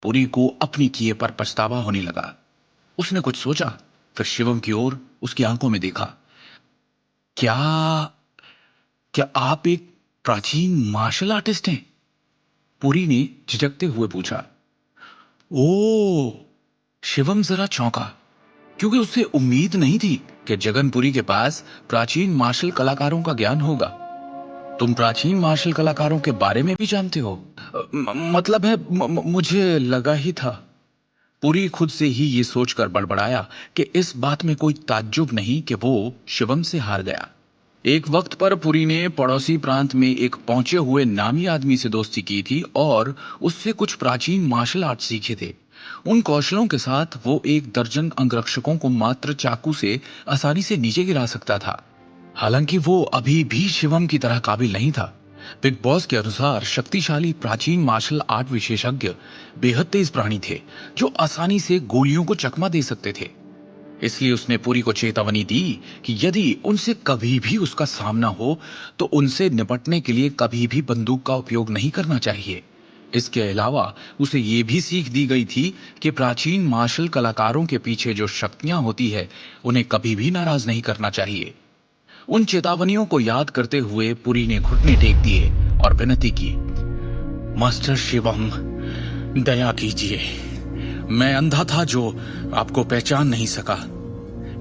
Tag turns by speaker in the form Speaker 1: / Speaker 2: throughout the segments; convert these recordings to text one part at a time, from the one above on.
Speaker 1: पुरी को अपनी किए पर पछतावा होने लगा। उसने कुछ सोचा, फिर शिवम की ओर उसकी आंखों में देखा। क्या क्या आप एक प्राचीन मार्शल आर्टिस्ट हैं? पुरी ने झिझकते हुए पूछा। ओ, शिवम जरा चौंका, क्योंकि उसे उम्मीद नहीं थी कि जगनपुरी के पास प्राचीन मार्शल कलाकारों का ज्ञान होगा। तुम प्राचीन मार्शल कलाकारों के बारे में भी जानते हो? मतलब है, मुझे लगा ही था। पुरी खुद से ही ये सोचकर बड़बड़ाया कि इस बात में कोई ताज्जुब नहीं कि वो शिवम से हार गया। एक वक्त पर पुरी ने पड़ोसी प्रांत में एक पहुंचे हुए नामी आदमी से दोस्ती की थी और उससे कुछ प्राचीन मार्शल आर्ट सीखे थे। उन कौशलों के साथ वो 1 दर्जन अंगरक्षकों को मात्र चाकू से आसानी से नीचे गिरा सकता था। हालांकि वो अभी भी शिवम की तरह काबिल नहीं था। बिग बॉस के अनुसार शक्तिशाली प्राचीन मार्शल आर्ट विशेषज्ञ बेहद तेज प्राणी थे, जो आसानी से गोलियों को चकमा दे सकते थे। इसलिए उसने पुरी को चेतावनी दी कि यदि उनसे कभी भी उसका सामना हो तो उनसे निपटने के लिए कभी भी बंदूक का उपयोग नहीं करना चाहिए। इसके अलावा उसे ये भी सीख दी गई थी कि प्राचीन मार्शल कलाकारों के पीछे जो शक्तियां होती है उन्हें कभी भी नाराज नहीं करना चाहिए। उन चेतावनियों को याद करते हुए पुरी ने घुटने टेक दिए और विनती की, मास्टर शिवम, दया कीजिए। मैं अंधा था जो आपको पहचान नहीं सका।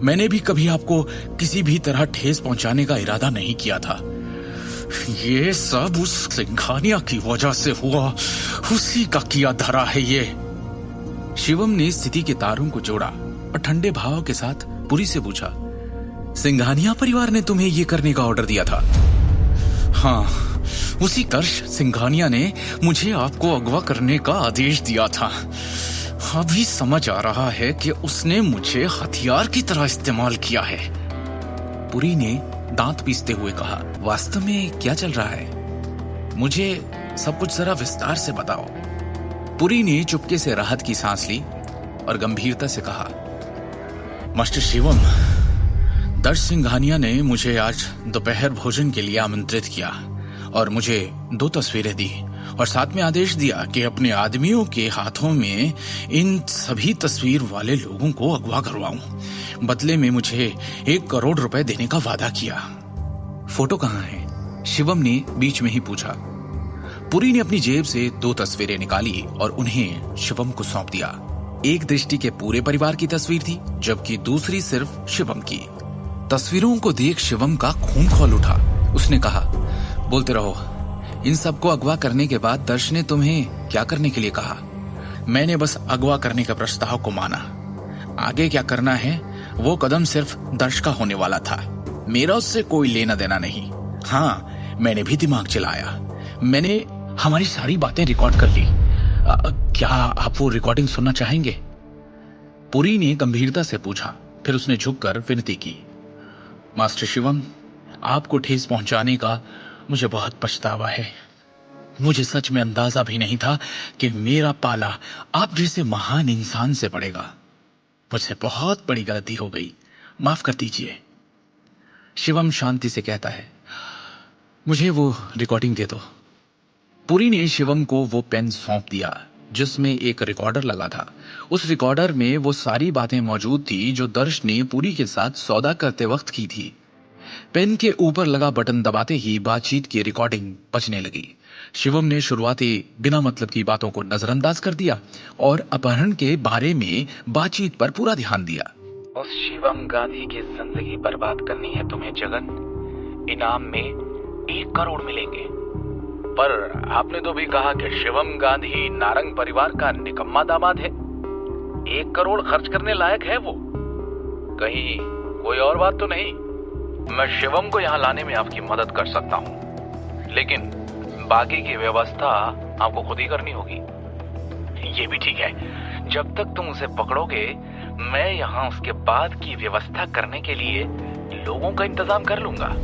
Speaker 1: मैंने भी कभी आपको किसी भी तरह ठेस पहुंचाने का इरादा नहीं किया था। ये सब उस सिंघानिया की वजह से हुआ, उसी का किया धरा है ये। शिवम ने स्थिति के तारों को जोड़ा और ठंडे भाव के साथ पुरी से पूछा, सिंघानिया परिवार ने तुम्हें ये करने का ऑर्डर दिया था? हाँ, उसी दर्श सिंघानिया ने मुझे आपको अगवा करने का आदेश दिया था। अभी समझ आ रहा है कि उसने मुझे हथियार की तरह इस्तेमाल किया है। पुरी ने दांत पीसते हुए कहा, वास्तव में क्या चल रहा है? मुझे सब कुछ जरा विस्तार से बताओ। पुरी ने चुपके से राहत की सांस ली और गंभीरता से कहा, मास्टर शिवम, दर्श सिंघानिया ने मुझे आज दोपहर भोजन के लिए आमंत्रित किया और मुझे 2 तस्वीरें दी और साथ में आदेश दिया कि अपने आदमियों के हाथों में इन सभी तस्वीर वाले लोगों को अगवा करवाऊं। बदले में मुझे 1 करोड़ रुपए देने का वादा किया। फोटो कहाँ है? शिवम ने बीच में ही पूछा। पुरी ने अपनी जेब से 2 तस्वीरें निकाली और उन्हें शिवम को सौंप दिया। एक दृष्टि के पूरे परिवार की तस्वीर थी, जबकि दूसरी सिर्फ शिवम की। तस्वीरों को देख शिवम का खून खौल उठा। उसने कहा, बोलते रहो। इन सबको अगवा करने के बाद दर्श ने तुम्हें क्या करने के लिए कहा? मैंने बस अगवा करने का प्रस्ताव को माना। आगे क्या करना है वो कदम सिर्फ दर्श का होने वाला था। मेरा उससे कोई लेना देना नहीं। हाँ, मैंने भी दिमाग चलाया। मैंने हमारी सारी बातें रिकॉर्ड कर ली। क्या आप वो रिकॉर्डिंग सुनना चाहेंगे? पुरी ने गंभीरता से पूछा। फिर उसने झुककर विनती की, मास्टर शिवम, आपको ठेस पहुंचाने का मुझे बहुत पछतावा है। मुझे सच में अंदाजा भी नहीं था कि मेरा पाला आप जैसे महान इंसान से पड़ेगा। मुझसे बहुत बड़ी गलती हो गई, माफ कर दीजिए। शिवम शांति से कहता है, मुझे वो रिकॉर्डिंग दे दो। पुरी ने शिवम को वो पेन सौंप दिया जिसमें एक रिकॉर्डर लगा था। उस रिकॉर्डर में वो सारी बातें मौजूद थी जो दर्श ने पुरी के साथ सौदा करते वक्त की थी। पेन के ऊपर लगा बटन दबाते ही बातचीत की रिकॉर्डिंग बजने लगी। शिवम ने शुरुआती बिना मतलब की बातों को नजरअंदाज कर दिया और अपहरण के बारे में बातचीत पर पूरा ध्यान दिया।
Speaker 2: उस शिवम गांधी की जिंदगी बर्बाद करनी है तुम्हें जगन। इनाम में 1 करोड़ मिलेंगे। पर आपने तो भी कहा कि शिवम गांधी नारंग परिवार का निकम्मा दामाद है। 1 करोड़ खर्च करने लायक है वो? कहीं कोई और बात तो नहीं? मैं शिवम को यहाँ लाने में आपकी मदद कर सकता हूँ, लेकिन बाकी की व्यवस्था आपको खुद ही करनी होगी। ये भी ठीक है, जब तक तुम उसे पकड़ोगे मैं यहाँ उसके बाद की व्यवस्था करने के लिए लोगों का इंतजाम कर लूंगा।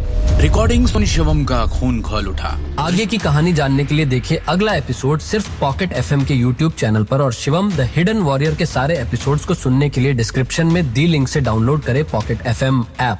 Speaker 1: रिकॉर्डिंग सुन शिवम का खून खौल उठा।
Speaker 3: आगे की कहानी जानने के लिए देखिए अगला एपिसोड सिर्फ पॉकेट एफएम के यूट्यूब चैनल पर और शिवम द हिडन वॉरियर के सारे एपिसोड्स को सुनने के लिए डिस्क्रिप्शन में दी लिंक से डाउनलोड करें पॉकेट एफएम ऐप।